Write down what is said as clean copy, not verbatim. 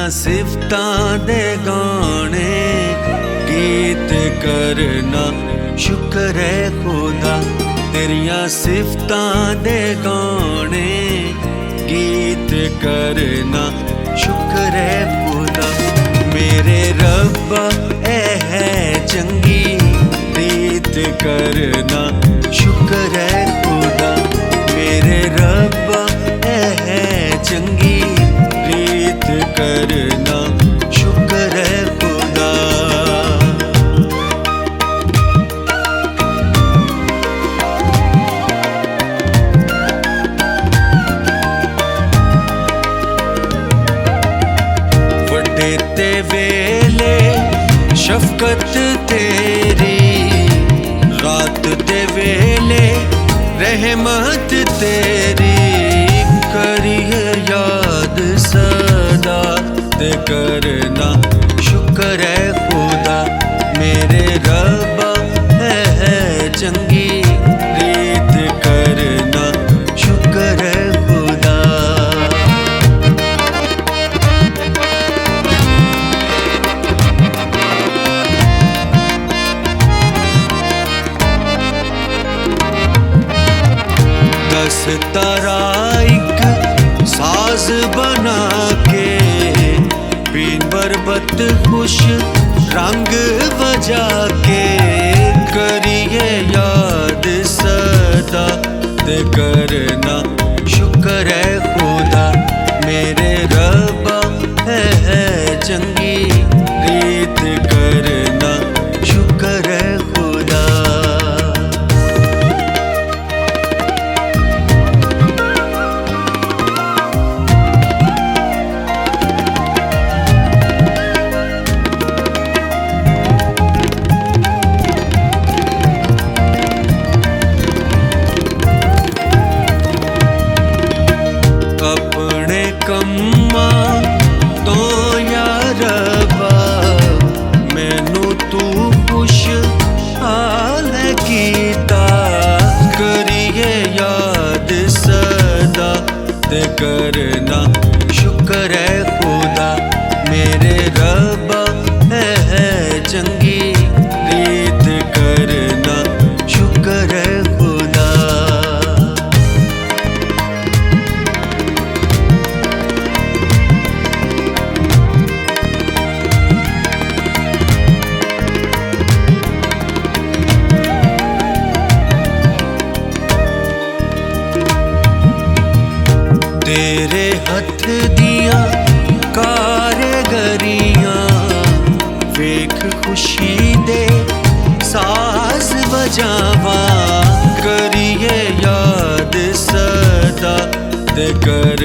तेरियां सिफतां दे गाने गीत करना शुक्र है खुदा। तेरियां सिफतां दे गाने गीत करना शुक्र है खुदा। मेरे रब्बा ए है चंगी रीत करना शुक्र है खुदा। मेरे रब्बा ए है चंगी रीत करना शुक्र है खुदा। वड्डे ते वेले शफकत तेरी, रात दे वेले रहमत तेरी। करिए याद सदा ते करना शुक्र है खुदा। मेरे रब्बा है चंगी रीत करना शुक्र है खुदा। दस तारा एक साज बना के बीन बरबत खुश रंग बजा के। करिए याद सदा ते करना शुक्र है खुदा। मेरे रब्बा है चंगी रीत करना शुक्र है खुदा। अपने कम्मा तो यार रब्बा मैनू तू खुश हाल कीता। करिए याद सदा ते करना शुक्र है खुदा। मेरे रब्बा है चंगी रीत करना शुक्र है खुदा। तेरे हथ दिया कारीगरियां वेख खुशी दे साज बजावा। करिए याद सदा ते कर